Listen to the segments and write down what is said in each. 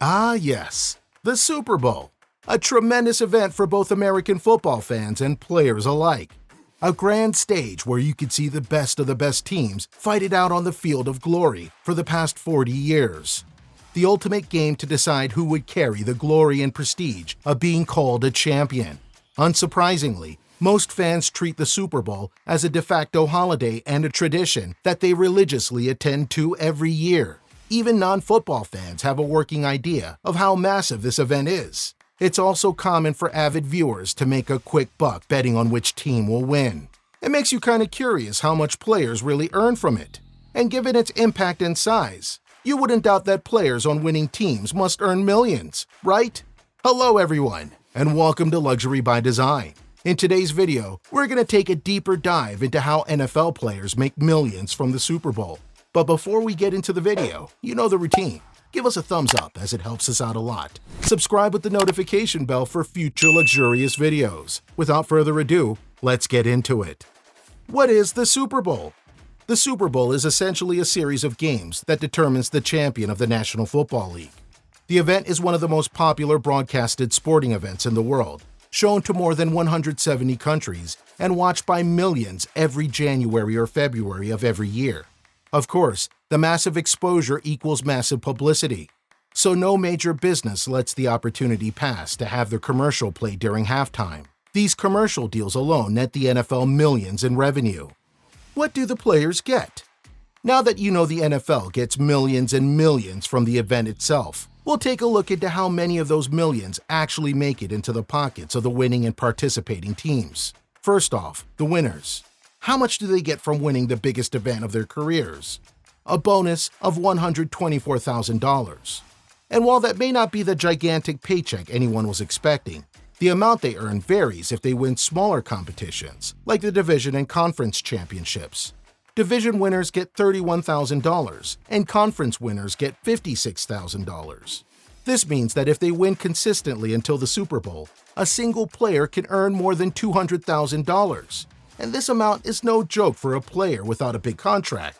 Ah, yes, the Super Bowl. A tremendous event for both American football fans and players alike. A grand stage where you could see the best of the best teams fight it out on the field of glory for the past 40 years. The ultimate game to decide who would carry the glory and prestige of being called a champion. Unsurprisingly, most fans treat the Super Bowl as a de facto holiday and a tradition that they religiously attend to every year. Even non-football fans have a working idea of how massive this event is. It's also common for avid viewers to make a quick buck betting on which team will win. It makes you kind of curious how much players really earn from it. And given its impact and size, you wouldn't doubt that players on winning teams must earn millions, right? Hello everyone, and welcome to Luxury by Design. In today's video, we're going to take a deeper dive into how NFL players make millions from the Super Bowl. But before we get into the video, you know the routine. Give us a thumbs up as it helps us out a lot. Subscribe with the notification bell for future luxurious videos. Without further ado, let's get into it. What is the Super Bowl? The Super Bowl is essentially a series of games that determines the champion of the National Football League. The event is one of the most popular broadcasted sporting events in the world, shown to more than 170 countries and watched by millions every January or February of every year. Of course, the massive exposure equals massive publicity, so no major business lets the opportunity pass to have their commercial play during halftime. These commercial deals alone net the NFL millions in revenue. What do the players get? Now that you know the NFL gets millions and millions from the event itself, we'll take a look into how many of those millions actually make it into the pockets of the winning and participating teams. First off, the winners. How much do they get from winning the biggest event of their careers? A bonus of $124,000. And while that may not be the gigantic paycheck anyone was expecting, the amount they earn varies if they win smaller competitions, like the division and conference championships. Division winners get $31,000, and conference winners get $56,000. This means that if they win consistently until the Super Bowl, a single player can earn more than $200,000. And this amount is no joke for a player without a big contract.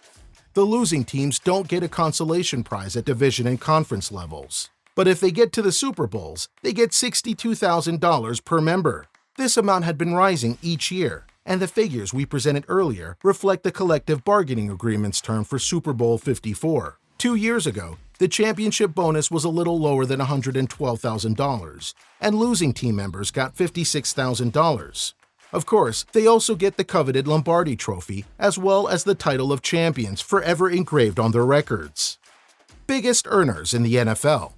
The losing teams don't get a consolation prize at division and conference levels. But if they get to the Super Bowls, they get $62,000 per member. This amount had been rising each year, and the figures we presented earlier reflect the collective bargaining agreement's term for Super Bowl 54. 2 years ago, the championship bonus was a little lower than $112,000, and losing team members got $56,000. Of course, they also get the coveted Lombardi Trophy, as well as the title of champions forever engraved on their records. Biggest earners in the NFL.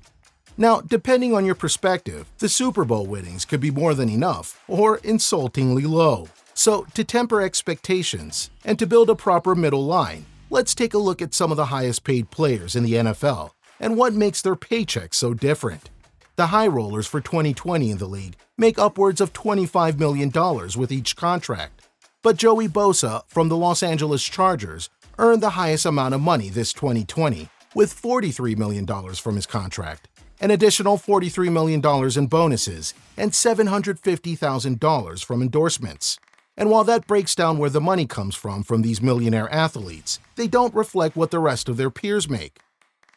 Now, depending on your perspective, the Super Bowl winnings could be more than enough or insultingly low. So, to temper expectations and to build a proper middle line, let's take a look at some of the highest paid players in the NFL and what makes their paychecks so different. The high rollers for 2020 in the league make upwards of $25 million with each contract. But Joey Bosa from the Los Angeles Chargers earned the highest amount of money this 2020, with $43 million from his contract, an additional $43 million in bonuses, and $750,000 from endorsements. And while that breaks down where the money comes from these millionaire athletes, they don't reflect what the rest of their peers make.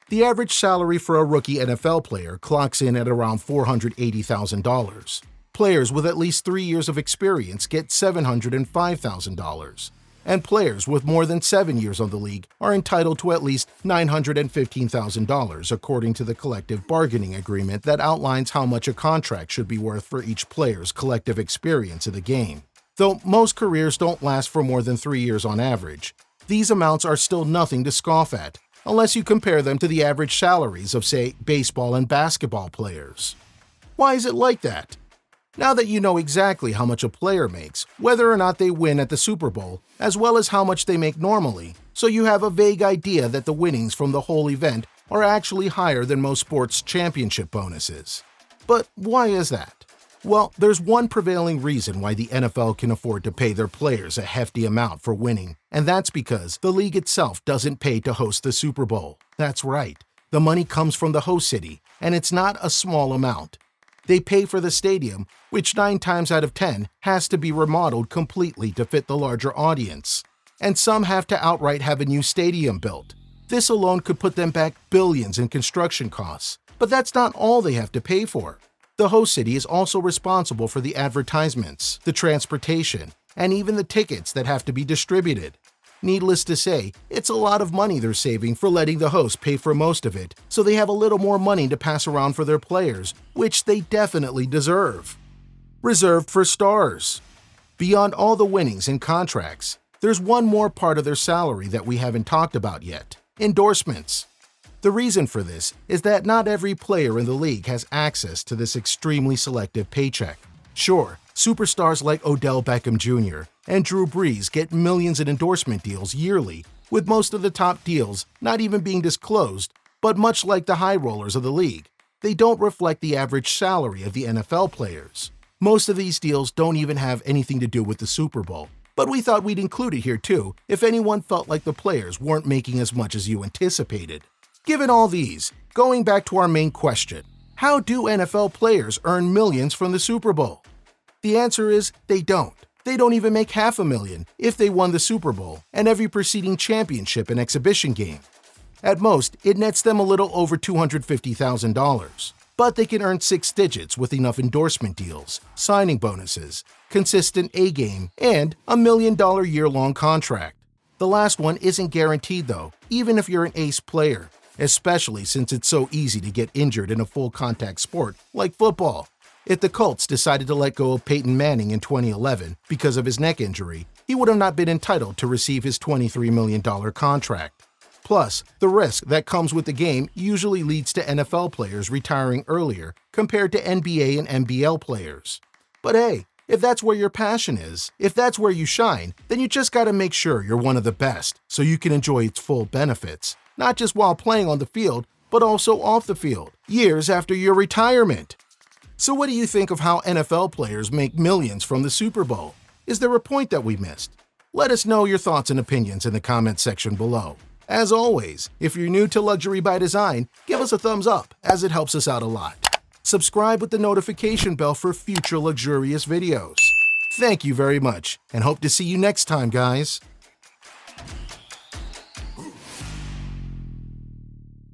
The average salary for a rookie NFL player clocks in at around $480,000. Players with at least 3 years of experience get $705,000. And players with more than 7 years on the league are entitled to at least $915,000 according to the collective bargaining agreement that outlines how much a contract should be worth for each player's collective experience in the game. Though most careers don't last for more than 3 years on average, these amounts are still nothing to scoff at, unless you compare them to the average salaries of, say, baseball and basketball players. Why is it like that? Now that you know exactly how much a player makes, whether or not they win at the Super Bowl, as well as how much they make normally, so you have a vague idea that the winnings from the whole event are actually higher than most sports championship bonuses. But why is that? Well, there's one prevailing reason why the NFL can afford to pay their players a hefty amount for winning, and that's because the league itself doesn't pay to host the Super Bowl. That's right. The money comes from the host city, and it's not a small amount. They pay for the stadium, which 9 times out of 10 has to be remodeled completely to fit the larger audience. And some have to outright have a new stadium built. This alone could put them back billions in construction costs. But that's not all they have to pay for. The host city is also responsible for the advertisements, the transportation, and even the tickets that have to be distributed. Needless to say, it's a lot of money they're saving for letting the host pay for most of it, so they have a little more money to pass around for their players, which they definitely deserve. Reserved for stars. Beyond all the winnings and contracts, there's one more part of their salary that we haven't talked about yet: endorsements. The reason for this is that not every player in the league has access to this extremely selective paycheck. Sure, superstars like Odell Beckham Jr. and Drew Brees get millions in endorsement deals yearly, with most of the top deals not even being disclosed, but much like the high rollers of the league, they don't reflect the average salary of the NFL players. Most of these deals don't even have anything to do with the Super Bowl, but we thought we'd include it here too if anyone felt like the players weren't making as much as you anticipated. Given all these, going back to our main question, how do NFL players earn millions from the Super Bowl? The answer is they don't. They don't even make $500,000 if they won the Super Bowl and every preceding championship and exhibition game. At most, it nets them a little over $250,000. But they can earn six digits with enough endorsement deals, signing bonuses, consistent A-game, and a $1 million year-long contract. The last one isn't guaranteed though, even if you're an ace player, especially since it's so easy to get injured in a full-contact sport like football. If the Colts decided to let go of Peyton Manning in 2011 because of his neck injury, he would have not been entitled to receive his $23 million contract. Plus, the risk that comes with the game usually leads to NFL players retiring earlier compared to NBA and NBL players. But hey, if that's where your passion is, if that's where you shine, then you just gotta make sure you're one of the best so you can enjoy its full benefits, not just while playing on the field, but also off the field, years after your retirement. So what do you think of how NFL players make millions from the Super Bowl? Is there a point that we missed? Let us know your thoughts and opinions in the comments section below. As always, if you're new to Luxury by Design, give us a thumbs up as it helps us out a lot. Subscribe with the notification bell for future luxurious videos. Thank you very much, and hope to see you next time, guys.